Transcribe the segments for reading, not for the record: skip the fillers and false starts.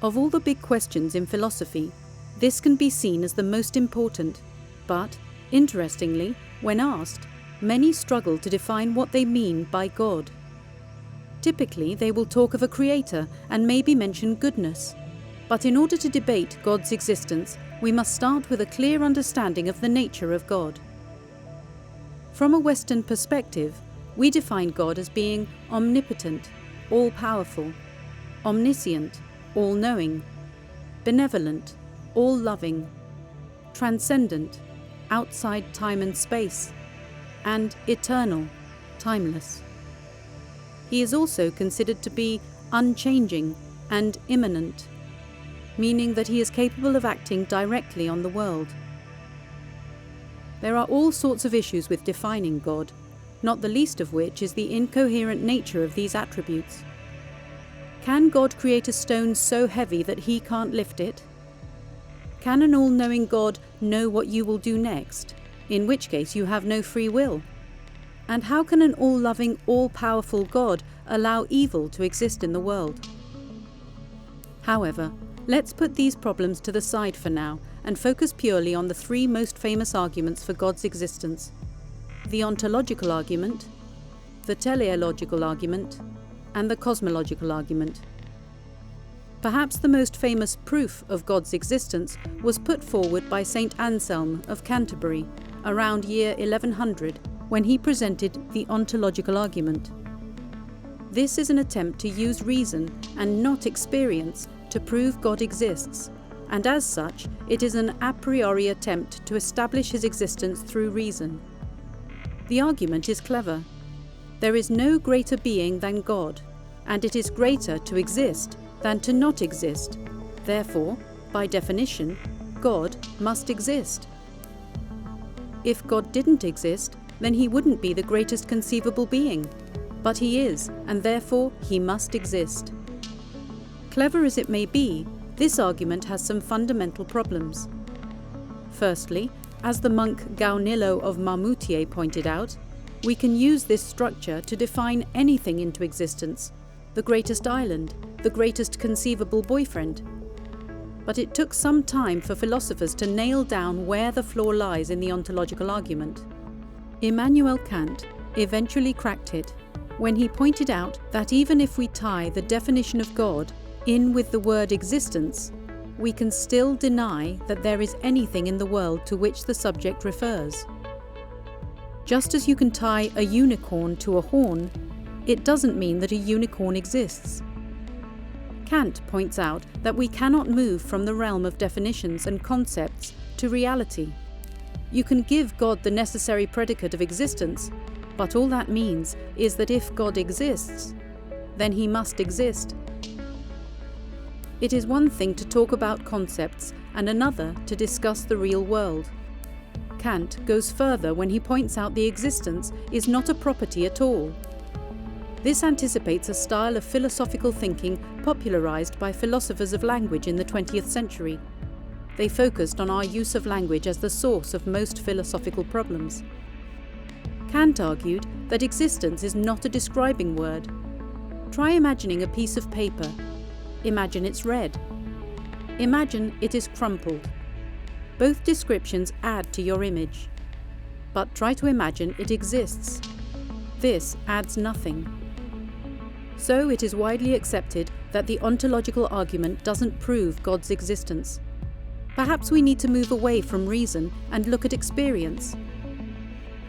Of all the big questions in philosophy, this can be seen as the most important, but, interestingly, when asked, many struggle to define what they mean by God. Typically, they will talk of a creator and maybe mention goodness. But in order to debate God's existence, we must start with a clear understanding of the nature of God. From a Western perspective, we define God as being omnipotent, all-powerful, omniscient, all-knowing, benevolent, all-loving, transcendent, outside time and space, and eternal, timeless. He is also considered to be unchanging and immanent, meaning that he is capable of acting directly on the world. There are all sorts of issues with defining God, not the least of which is the incoherent nature of these attributes. Can God create a stone so heavy that he can't lift it? Can an all-knowing God know what you will do next, in which case you have no free will? And how can an all-loving, all-powerful God allow evil to exist in the world? However, let's put these problems to the side for now and focus purely on the three most famous arguments for God's existence: the ontological argument, the teleological argument, and the cosmological argument. Perhaps the most famous proof of God's existence was put forward by St. Anselm of Canterbury around year 1100 when he presented the ontological argument. This is an attempt to use reason and not experience to prove God exists, and as such, it is an a priori attempt to establish his existence through reason. The argument is clever. There is no greater being than God, and it is greater to exist than to not exist. Therefore, by definition, God must exist. If God didn't exist, then he wouldn't be the greatest conceivable being. But he is, and therefore he must exist. Clever as it may be, this argument has some fundamental problems. Firstly, as the monk Gaunillo of Marmoutier pointed out, we can use this structure to define anything into existence: the greatest island, the greatest conceivable boyfriend. But it took some time for philosophers to nail down where the flaw lies in the ontological argument. Immanuel Kant eventually cracked it when he pointed out that even if we tie the definition of God in with the word existence, we can still deny that there is anything in the world to which the subject refers. Just as you can tie a unicorn to a horn, it doesn't mean that a unicorn exists. Kant points out that we cannot move from the realm of definitions and concepts to reality. You can give God the necessary predicate of existence, but all that means is that if God exists, then he must exist. It is one thing to talk about concepts and another to discuss the real world. Kant goes further when he points out the existence is not a property at all. This anticipates a style of philosophical thinking popularized by philosophers of language in the 20th century. They focused on our use of language as the source of most philosophical problems. Kant argued that existence is not a describing word. Try imagining a piece of paper. Imagine it's red. Imagine it is crumpled. Both descriptions add to your image. But try to imagine it exists. This adds nothing. So it is widely accepted that the ontological argument doesn't prove God's existence. Perhaps we need to move away from reason and look at experience.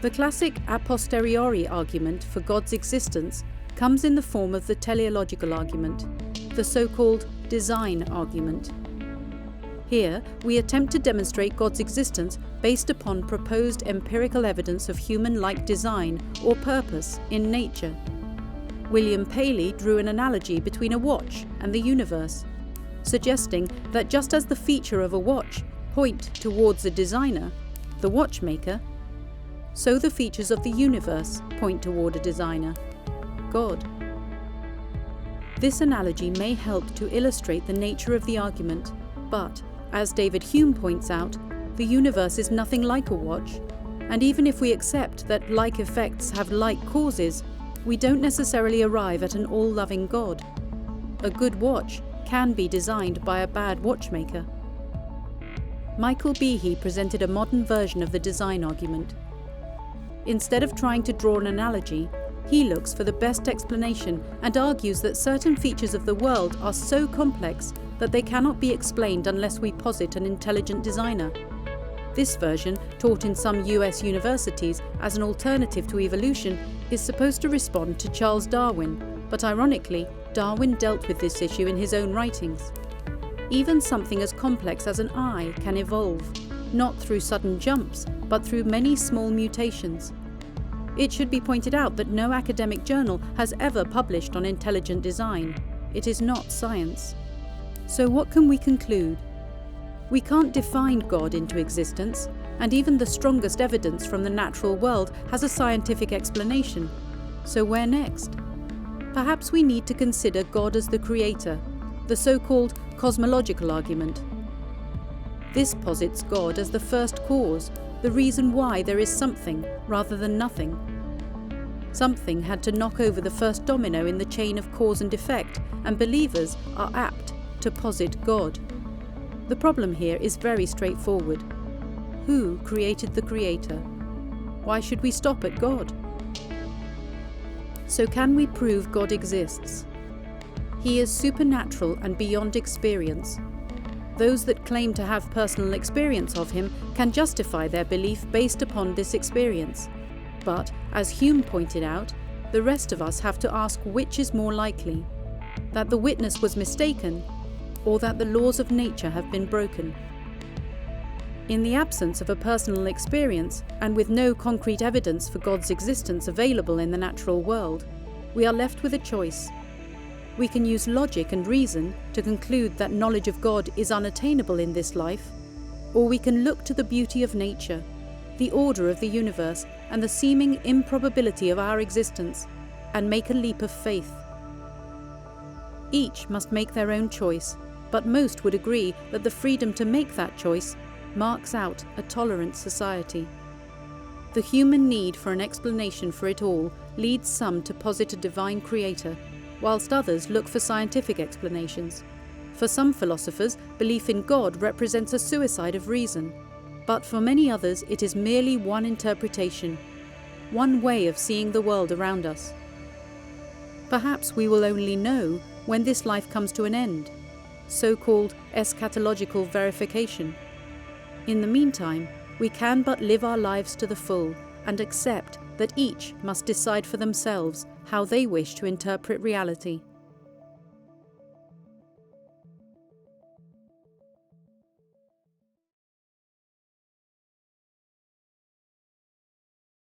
The classic a posteriori argument for God's existence comes in the form of the teleological argument, the so-called design argument. Here, we attempt to demonstrate God's existence based upon proposed empirical evidence of human-like design or purpose in nature. William Paley drew an analogy between a watch and the universe, suggesting that just as the feature of a watch point towards a designer, the watchmaker, so the features of the universe point toward a designer, God. This analogy may help to illustrate the nature of the argument, but, as David Hume points out, the universe is nothing like a watch, and even if we accept that like effects have like causes, we don't necessarily arrive at an all-loving God. A good watch can be designed by a bad watchmaker. Michael Behe presented a modern version of the design argument. Instead of trying to draw an analogy, he looks for the best explanation and argues that certain features of the world are so complex that they cannot be explained unless we posit an intelligent designer. This version, taught in some US universities as an alternative to evolution, is supposed to respond to Charles Darwin, but ironically, Darwin dealt with this issue in his own writings. Even something as complex as an eye can evolve, not through sudden jumps, but through many small mutations. It should be pointed out that no academic journal has ever published on intelligent design. It is not science. So what can we conclude? We can't define God into existence, and even the strongest evidence from the natural world has a scientific explanation. So where next? Perhaps we need to consider God as the creator, the so-called cosmological argument. This posits God as the first cause, the reason why there is something rather than nothing. Something had to knock over the first domino in the chain of cause and effect, and believers are apt to posit God. The problem here is very straightforward. Who created the Creator? Why should we stop at God? So can we prove God exists? He is supernatural and beyond experience. Those that claim to have personal experience of him can justify their belief based upon this experience. But, as Hume pointed out, the rest of us have to ask which is more likely, that the witness was mistaken, or that the laws of nature have been broken. In the absence of a personal experience, and with no concrete evidence for God's existence available in the natural world, we are left with a choice. We can use logic and reason to conclude that knowledge of God is unattainable in this life, or we can look to the beauty of nature, the order of the universe, and the seeming improbability of our existence, and make a leap of faith. Each must make their own choice, but most would agree that the freedom to make that choice marks out a tolerant society. The human need for an explanation for it all leads some to posit a divine creator, whilst others look for scientific explanations. For some philosophers, belief in God represents a suicide of reason, but for many others it is merely one interpretation, one way of seeing the world around us. Perhaps we will only know when this life comes to an end, so-called eschatological verification. In the meantime, we can but live our lives to the full and accept that each must decide for themselves how they wish to interpret reality.